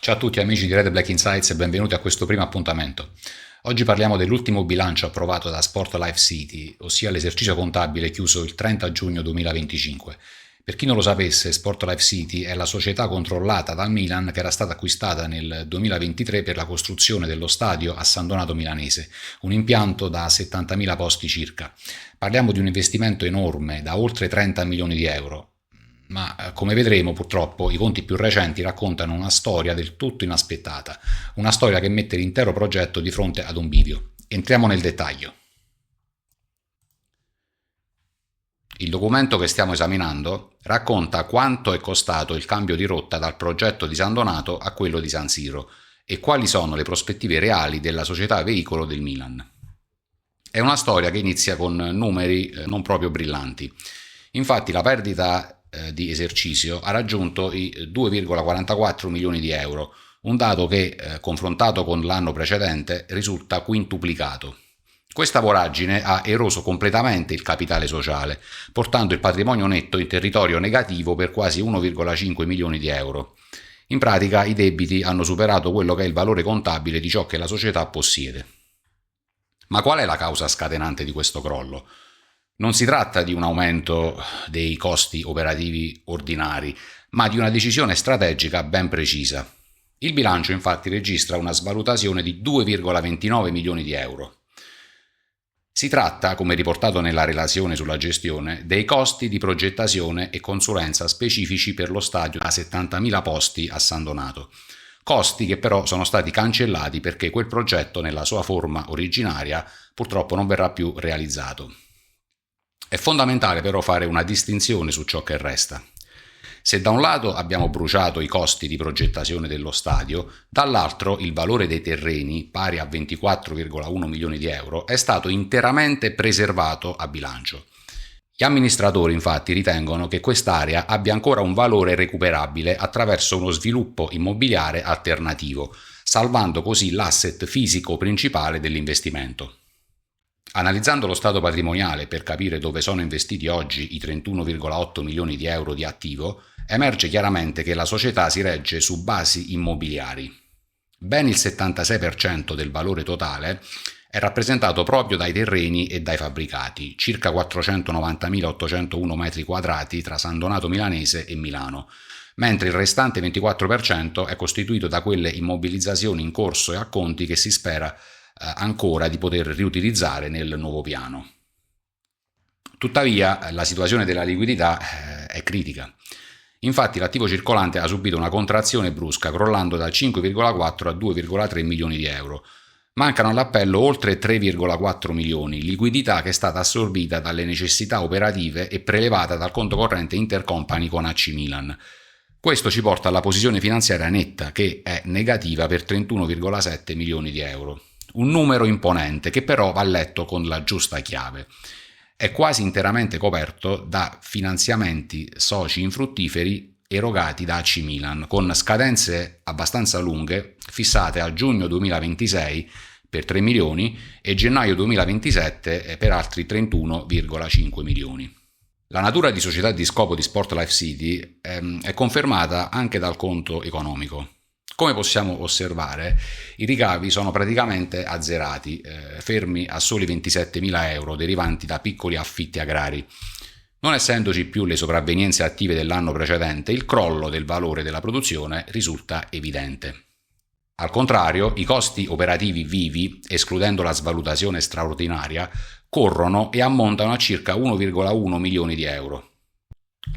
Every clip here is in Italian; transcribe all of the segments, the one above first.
Ciao a tutti amici di Red Black Insights e benvenuti a questo primo appuntamento. Oggi parliamo dell'ultimo bilancio approvato da Sport Life City, ossia l'esercizio contabile chiuso il 30 giugno 2025. Per chi non lo sapesse, Sport Life City è la società controllata dal Milan che era stata acquistata nel 2023 per la costruzione dello stadio a San Donato Milanese, un impianto da 70.000 posti circa. Parliamo di un investimento enorme da oltre 30 milioni di euro. Ma come vedremo purtroppo i conti più recenti raccontano una storia del tutto inaspettata, una storia che mette l'intero progetto di fronte ad un bivio. Entriamo nel dettaglio. Il documento che stiamo esaminando racconta quanto è costato il cambio di rotta dal progetto di San Donato a quello di San Siro e quali sono le prospettive reali della società veicolo del Milan. È una storia che inizia con numeri non proprio brillanti. Infatti la perdita di esercizio ha raggiunto i 2,44 milioni di euro, un dato che, confrontato con l'anno precedente, risulta quintuplicato. Questa voragine ha eroso completamente il capitale sociale, portando il patrimonio netto in territorio negativo per quasi 1,5 milioni di euro. In pratica i debiti hanno superato quello che è il valore contabile di ciò che la società possiede. Ma qual è la causa scatenante di questo crollo? Non si tratta di un aumento dei costi operativi ordinari, ma di una decisione strategica ben precisa. Il bilancio infatti registra una svalutazione di 2,29 milioni di euro. Si tratta, come riportato nella relazione sulla gestione, dei costi di progettazione e consulenza specifici per lo stadio da 70.000 posti a San Donato. Costi che però sono stati cancellati perché quel progetto nella sua forma originaria purtroppo non verrà più realizzato. È fondamentale però fare una distinzione su ciò che resta. Se da un lato abbiamo bruciato i costi di progettazione dello stadio, dall'altro il valore dei terreni, pari a 24,1 milioni di euro, è stato interamente preservato a bilancio. Gli amministratori infatti ritengono che quest'area abbia ancora un valore recuperabile attraverso uno sviluppo immobiliare alternativo, salvando così l'asset fisico principale dell'investimento. Analizzando lo stato patrimoniale per capire dove sono investiti oggi i 31,8 milioni di euro di attivo, emerge chiaramente che la società si regge su basi immobiliari. Ben il 76% del valore totale è rappresentato proprio dai terreni e dai fabbricati, circa 490.801 metri quadrati tra San Donato Milanese e Milano, mentre il restante 24% è costituito da quelle immobilizzazioni in corso e acconti che si spera ancora di poter riutilizzare nel nuovo piano. Tuttavia la situazione della liquidità è critica. Infatti l'attivo circolante ha subito una contrazione brusca, crollando da 5,4 a 2,3 milioni di euro. Mancano all'appello oltre 3,4 milioni, liquidità che è stata assorbita dalle necessità operative e prelevata dal conto corrente intercompany con AC Milan. Questo ci porta alla posizione finanziaria netta, che è negativa per 31,7 milioni di euro. Un numero imponente che però va letto con la giusta chiave. È quasi interamente coperto da finanziamenti soci infruttiferi erogati da AC Milan, con scadenze abbastanza lunghe fissate a giugno 2026 per 3 milioni e gennaio 2027 per altri 31,5 milioni. La natura di società di scopo di Sport Life City è confermata anche dal conto economico. Come possiamo osservare, i ricavi sono praticamente azzerati, fermi a soli 27.000 euro derivanti da piccoli affitti agrari. Non essendoci più le sopravvenienze attive dell'anno precedente, il crollo del valore della produzione risulta evidente. Al contrario, i costi operativi vivi, escludendo la svalutazione straordinaria, corrono e ammontano a circa 1,1 milioni di euro.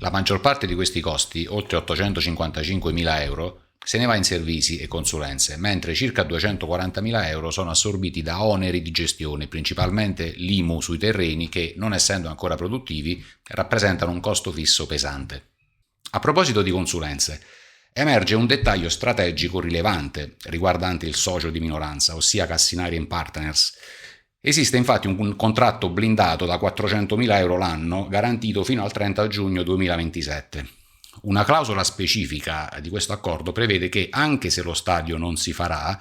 La maggior parte di questi costi, oltre 855.000 euro, se ne va in servizi e consulenze, mentre circa 240.000 euro sono assorbiti da oneri di gestione, principalmente l'IMU sui terreni che, non essendo ancora produttivi, rappresentano un costo fisso pesante. A proposito di consulenze, emerge un dettaglio strategico rilevante riguardante il socio di minoranza, ossia Cassinari Partners. Esiste infatti un contratto blindato da 400.000 euro l'anno garantito fino al 30 giugno 2027. Una clausola specifica di questo accordo prevede che, anche se lo stadio non si farà,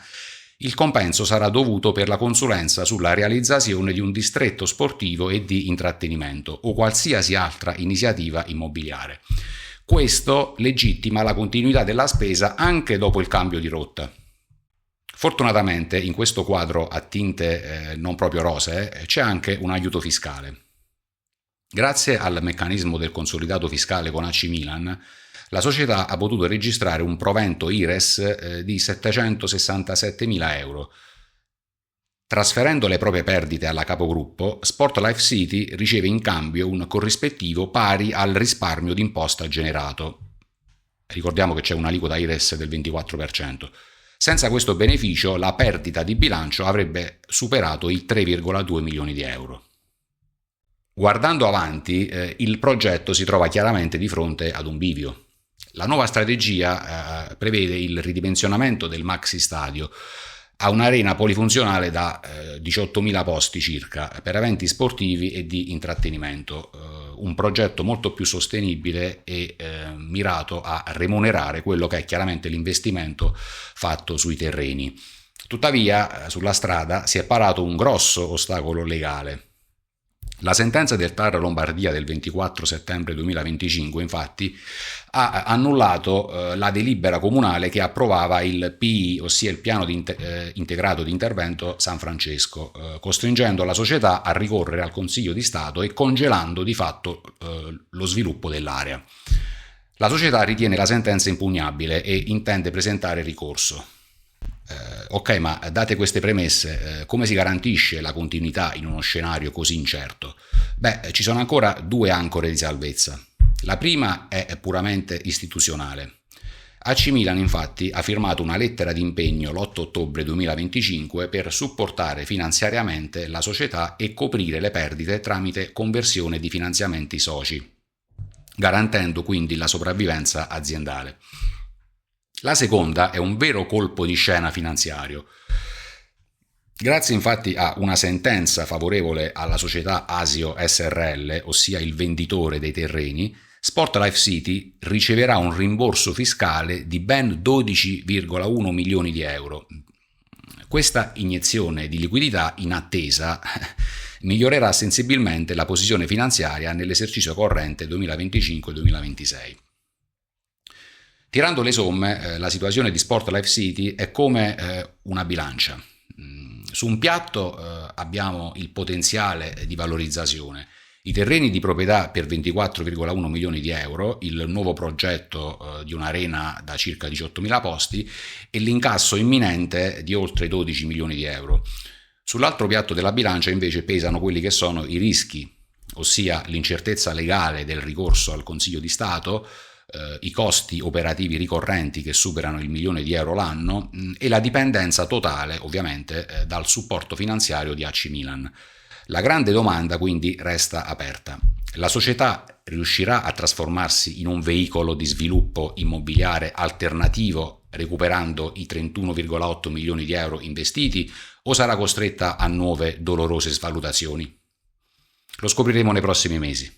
il compenso sarà dovuto per la consulenza sulla realizzazione di un distretto sportivo e di intrattenimento o qualsiasi altra iniziativa immobiliare. Questo legittima la continuità della spesa anche dopo il cambio di rotta. Fortunatamente in questo quadro a tinte non proprio rosee c'è anche un aiuto fiscale. Grazie al meccanismo del consolidato fiscale con AC Milan, la società ha potuto registrare un provento IRES di 767.000 euro. Trasferendo le proprie perdite alla capogruppo, Sport Life City riceve in cambio un corrispettivo pari al risparmio d'imposta generato. Ricordiamo che c'è un'aliquota IRES del 24%. Senza questo beneficio la perdita di bilancio avrebbe superato i 3,2 milioni di euro. Guardando avanti, il progetto si trova chiaramente di fronte ad un bivio. La nuova strategia prevede il ridimensionamento del Maxi Stadio a un'arena polifunzionale da 18.000 posti circa per eventi sportivi e di intrattenimento, un progetto molto più sostenibile e mirato a remunerare quello che è chiaramente l'investimento fatto sui terreni. Tuttavia, sulla strada si è parato un grosso ostacolo legale. La sentenza del TAR Lombardia del 24 settembre 2025, infatti, ha annullato la delibera comunale che approvava il PI, ossia il piano integrato di intervento San Francesco, costringendo la società a ricorrere al Consiglio di Stato e congelando di fatto lo sviluppo dell'area. La società ritiene la sentenza impugnabile e intende presentare ricorso. Ok, ma date queste premesse, come si garantisce la continuità in uno scenario così incerto? Ci sono ancora due ancore di salvezza. La prima è puramente istituzionale. AC Milan infatti ha firmato una lettera di impegno l'8 ottobre 2025 per supportare finanziariamente la società e coprire le perdite tramite conversione di finanziamenti soci, garantendo quindi la sopravvivenza aziendale. La seconda è un vero colpo di scena finanziario. Grazie infatti a una sentenza favorevole alla società Asio SRL, ossia il venditore dei terreni, Sport Life City riceverà un rimborso fiscale di ben 12,1 milioni di euro. Questa iniezione di liquidità in attesa migliorerà sensibilmente la posizione finanziaria nell'esercizio corrente 2025-2026. Tirando le somme, la situazione di Sport Life City è come una bilancia. Su un piatto abbiamo il potenziale di valorizzazione, i terreni di proprietà per 24,1 milioni di euro, il nuovo progetto di un'arena da circa 18.000 posti e l'incasso imminente di oltre 12 milioni di euro. Sull'altro piatto della bilancia invece pesano quelli che sono i rischi, ossia l'incertezza legale del ricorso al Consiglio di Stato, i costi operativi ricorrenti che superano il 1 milione di euro l'anno e la dipendenza totale ovviamente dal supporto finanziario di AC Milan. La grande domanda quindi resta aperta. La società riuscirà a trasformarsi in un veicolo di sviluppo immobiliare alternativo recuperando i 31,8 milioni di euro investiti o sarà costretta a nuove dolorose svalutazioni? Lo scopriremo nei prossimi mesi.